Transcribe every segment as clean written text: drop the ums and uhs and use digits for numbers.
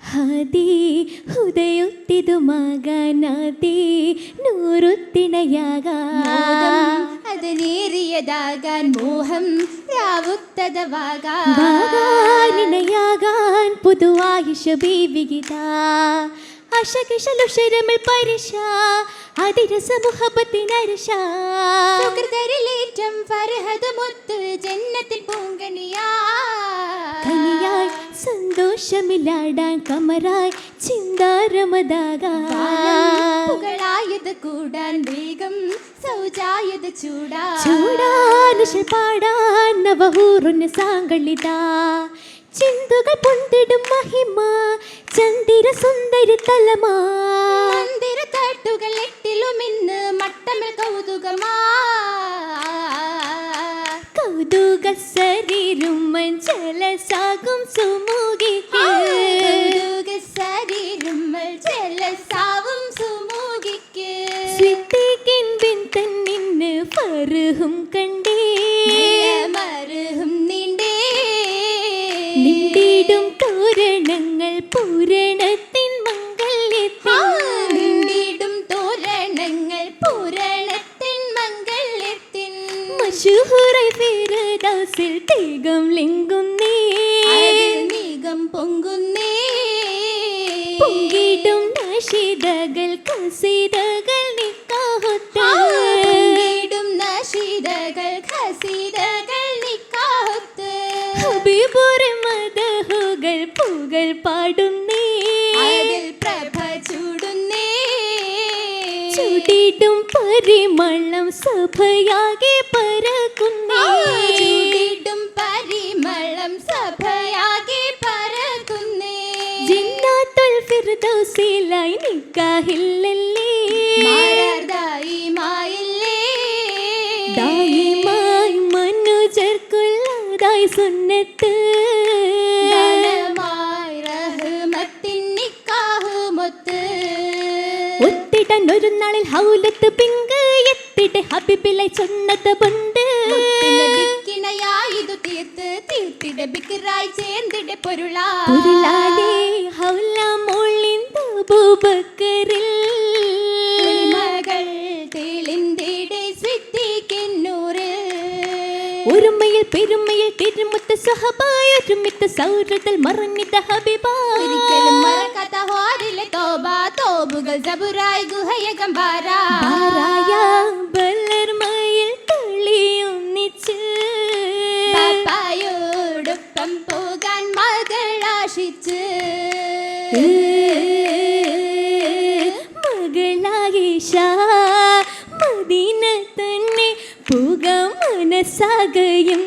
ഹദി ഹുദയൊത്തിതു മകനാദി നൂറുത്തിണയാകാൻ അതിനേറിയതാകാൻ മോഹം രാവുത്തതവാകാൻ പുതുവായിഷ ബീവിഗിത അശകിശലുഷരമിൽ പരിശ അതിരസ മുഹബത്തിനരശ സുഹൃതരിലേറ്റം ഫർഹദമൊത്ത് ജന്നത്തിൽ പൂങ്കണിയായി സന്തോഷമില്ലാടാൻ കമറായി ചിന്താരമതാകായത് കൂടാൻ വേഗം സൗജായത് ചൂടാനുഷൽ പാടാൻ നവഹൂറുന്ന സാങ്കളിതാ ചിന്തുകൾ പൊന്തിടും മഹിമ ചന്ദിര സുന്ദരി തലമാ മന്ദിര തട്ടുകൾ എട്ടിലും ഇന്ന് മട്ടമിൽ കൗതുക ശരീരം മഞ്ചല സാകും സുമുഖിക്ക് ജലസാവും സുമുഖിക്ക് സ്വിത്തിക്കിൻ ബിൻ തന്നിന്ന് ഫർഹും കണ്ടേ മർഹും നീണ്ടേ നിണ്ടിടും തോരണങ്ങൾ പൂരണത്തിൻ മംഗല്യത്തിൻ നിണ്ടിടും തോരണങ്ങൾ പൂരണത്തിൻ മംഗല്യത്തിൻ മശൂഹുറൈ ഫിർദൗസിൽ തേകം ലിംഗുന്നേ നീകം പൊങ്കുന്നേ പൊങ്കിടും നശീദകൾ കസീദകൾ നിക്കാഹത്ത് പൊങ്കിടും നശീദകൾ ഖസീദകൾ നിക്കാഹത്ത് ഹബീബുറെ മദഹുകൾ പുകൾ പാടുന്നേ അതിൽ പ്രഭ ചൂടുന്നേ ചുടിടും പരിമളം സഭയാകെ പരക്കുന്നേ ചൂടിടും പരിമളം സഭയാകെ പരക്കുന്നേ ജിന്നാത്തുൽ ഫിർദൗസിലായി നിക്കാഹില്ലല്ലേ ദായിമായി മനുജർക്കുള്ളതായി സുന്നത്ത് ഒത്തിടൻ ഒരു നാളിൽ ഹൗലത്ത് പിങ്ക് എത്തിട്ട് ഹബീബിലെ ചൊന്നത് ബണ്ട് പൊരുളാലേ ഹൗല മോളിന്ത അബൂബക്കറിൽ ഒരുമയിൽ പെരുമയിൽ തിരുമുത്ത സഹബായ ഒരുമിത്ത സൗഹൃദത്തിൽ മറന്നിട്ട ഹബീബ ഒരിക്കലും മറക്കാത്ത ഹോറിലെ തോബുകൾ ജബുറായി ഗുഹയകം ബാരായ ബലർമയിൽ തള്ളിയൊന്നിച്ച് പാപ്പായോടൊപ്പം പോകാൻ മകളാശിച്ച് മകളായിഷ മദീന തന്നെ പോകാൻ മനസ്സാകയും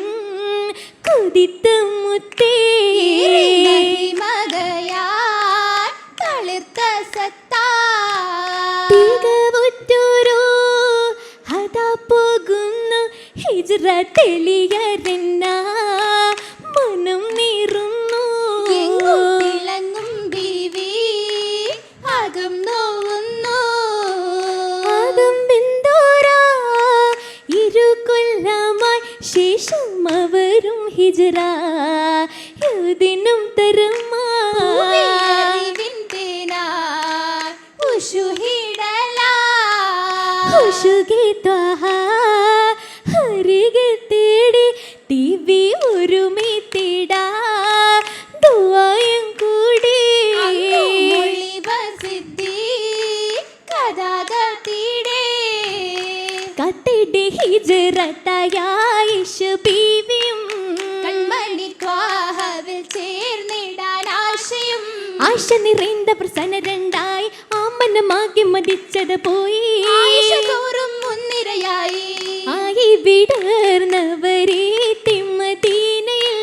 കൊതിത്ത മുത്തേ മകയാൽ തളിർത്ത സത്താ തികവുറ്റൊരു ഹദാ പോകുന്നു ഹിജ്റ തെളിയരെന്ന മനം നീറുന്നു തിളങ്ങും ബീവി അകം നോവുന്നു ആകം ബിന്ദോരാ ഇരുകൊല്ലമായി ശേഷം അവരും ഹിജ്റ യദിനും തരമാ ുഷുകി ത്വഹ ഹരികെ തേടി ദിവി ഒരുമിത്തിടാ ദുആയും കൂടി കത്തിടെ ഹിജ്റത്തായ ആയിഷ ബീവിയും കൺമണി ത്വാഹവിൽ ചേർന്നിടാൻ ആശയും ആശ നിറൈന്തവർ സനരണ്ടായി ആമനമാകി മതിച്ചത് പോയി ആയിഷ തോറും മുൻനിരയായി ആയി വിടർന്നവരെ തിമ്മദീനയിൽ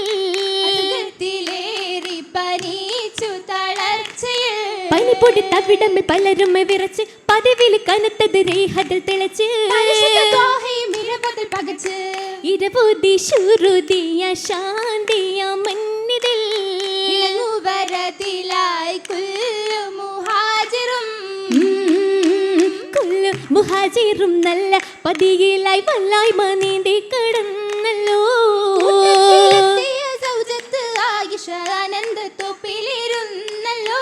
ിലേറി പനിച്ചു തളർച്ചയിൽ പനിപ്പൊടി തവിടമ്മ പലരും വിറച്ച് പതിവിൽ കനത്തത് രേഹതിൽ തിളച്ച് പകച്ച് ഇരവുതി ശുരുതിയ ശാന്തിയ മന്നിതിൽ വരതിലായി മുഹാജിറും നല്ല പതിയിലായി വല്ലായ്മ നീന്തി കടന്നല്ലോ സൗജത്ത് ആയിഷ ആനന്ദ തൊപ്പിലിരുന്നല്ലോ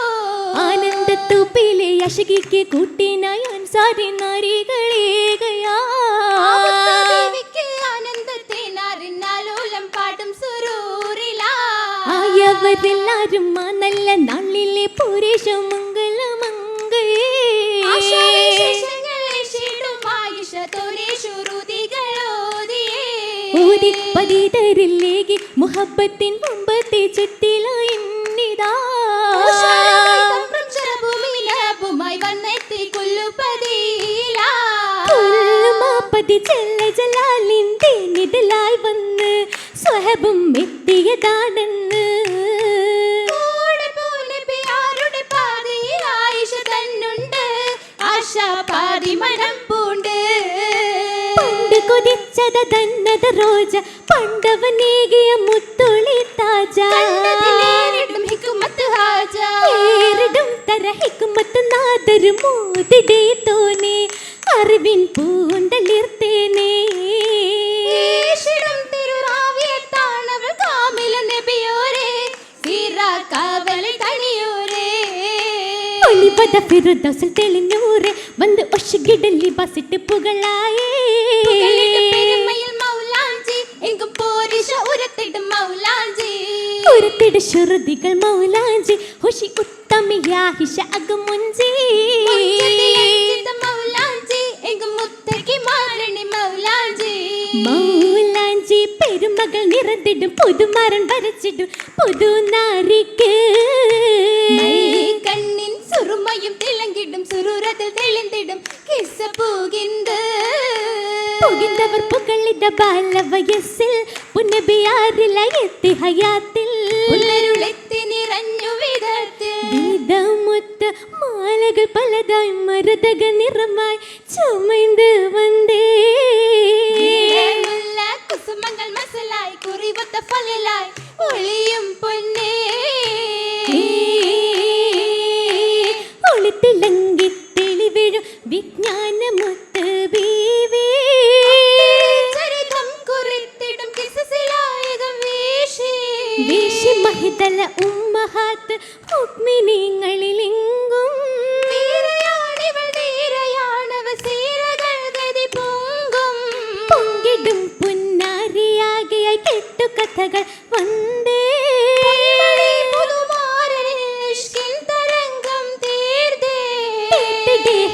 തൂപ്പിലെ അശകിക്ക് കൂട്ടിനായി അൻസാരി നാരികളേകയാ ദേവിക്ക് ആനന്ദത്തിനാറിനാലോലം പാടും സുരൂരിലാ ആയവരെല്ലാരും ആ നല്ല നാളിലെ പുരുഷ മംഗളമംഗേ ഊരി പതിതരിലേക്ക് മുഹബത്തിൻ മുമ്പത്തെ ചുറ്റിലായിന്നിതാ പതി ചെല്ല ജലാലിന്റെ നിഴലായി വന്ന് സ്വഹബും എത്തിയതാണെന്ന് പണ്ട് കൊതിച്ചത തന്നത റോജ പണ്ടവനേകിയ മുത്തുളി താജ ഏറിടും തര ഹിക്കുമത്ത് നാദരു മോതിടേ തോനെ അറിവിൻ പൂന്തളിർത്തേനേ ഒളിപത ഫിറുദൗസിൽ തെളിഞ്ഞൂരെ വന്ന് ഒഷകിടലി ബസിട്ട് പുകളായേ ഉരത്തിട് ശ്രുതികൾ മൗലാഞ്ചി ഹുഷി ഉത്തമിയാഹിഷ അകമുഞ്ചി മൗലാഞ്ചി പെരുമകൾ നിറത്തിടും പുതുമരൻ വരച്ചിടും പുതുനാരിക്ക് കണ്ണിൻ സുറുമയും തിളങ്ങിടും സുരൂരത്തിൽ തെളിന്തിടും കിസ്സ പുകിന്തവർ പുകളിത ബാലവയസ്സിൽ പുനബിയാറിലെത്തി ഹയാത്തിൽ പുലരുളെത്തി നിറഞ്ഞു വിധമുത്ത മാലകൾ പലതായി മരുതക നിറമായി ചുമൈந்து വന്നേ കുസുമങ്ങൾ മസലായി കുറിവത്ത ഫലലായി ഒളിയും പൊന്നേ ഒളിത്തിളങ്ങി തെളിവിഴും വിജ്ഞാനമൊത്ത് ബീവി ചരിതം കുറിത്തിടും കിസസിലായകം വീശി മഹിതല ഉമ്മഹാത്ത് മുഅ്മിനീങ്ങളിലെങ്കും പൊങ്കിടും പുന്നാരിയാകിയായി കെട്ടുകഥകൾ വന്നേ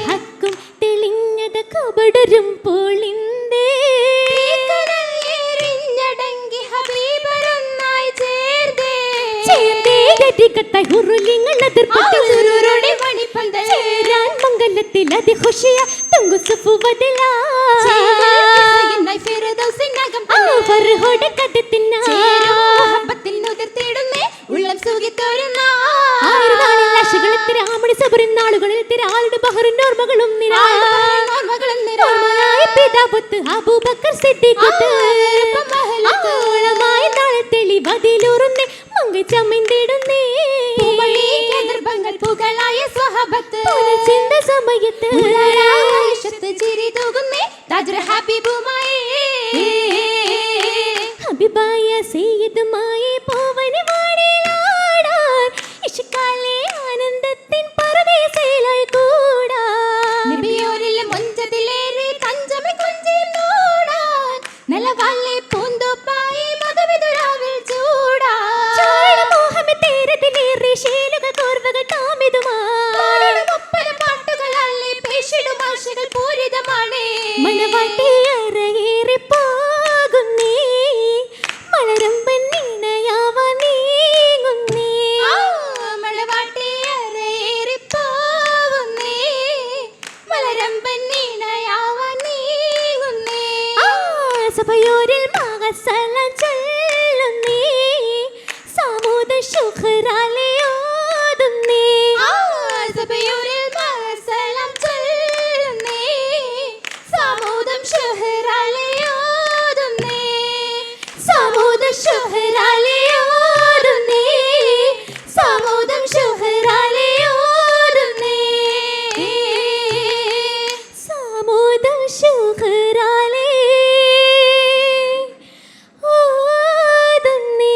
ഹക്കും തെളിഞ്ഞത് കബടരും പോളിന്തേ മംഗലത്തിൽ അതി ഖുഷിയ തുങ്കു സുഫുവദലാ ഫർഹോടെ കടത്തിന ഉള്ളം സുഖിത്തോരുന്ന രാമണി സബറിൻ നാളുകളിൽ തിരാളുടെ ബഹറിൻ ഓർമ്മകളും പിതാപുത്ത് അബൂബക്കർ സിദ്ദീഖ് ഓളമായി നാളെ തെളിവതിലൂറുന്നേ മങ്ങ ചമയ്ന്നിടുന്നേ പുകളായ സ്വഹബത്ത് ചിന്ത സമയത്ത് ചിരി തൂകുന്നേ താജുർ ഹബീബുമായി ഹബീബായ സയ്യിദുമായി പോവന് വാടിലാടാൻ ഇഷ്കാലെ ആനന്ദത്തിൻ പരദേശയിലായി കൂടാ നബിയോരിലെ മഞ്ചത്തിലേറി കഞ്ചമി കുഞ്ചിയും നോടാൻ നിലവാലെ പൂന്തോപ്പായി മധുവിതുരാവിൽ ചൂടാ മോഹമെ തേരതിലേറി ശീലുകൾ കോർവകൾ താമിതുമാ പാട്ടുകളല്ലേ പേശിടും ആശകൾ പൂരിതമാണ് മനവാട്ടിയേറെ പോകുന്നേ മലരമ്പൻ നീണയാവാ നീങ്ങുന്നേ മലവാട്ടിയേറെ പോകുന്നേ മലരമ്പൻ നീണയാവാ നീങ്ങുന്നേ സഭയോരിൽ മഹസലം ചൊല്ലുന്നേ സാമൂദ ശുഖ്റാലെ ഓതുന്നേ സഭയോരിൽ മഹസലം ചൊല്ലുന്നേ സാമൂദം ശുഹ്റാലെ ഓതുന്നേ സാമൂദ ശുഖ്റാലെ ഓതുന്നേ സാമൂദം ശുഖ്റാലെ ഓതുന്നേ സാമൂദം ശുഖ്റാലെ ഓതുന്നേ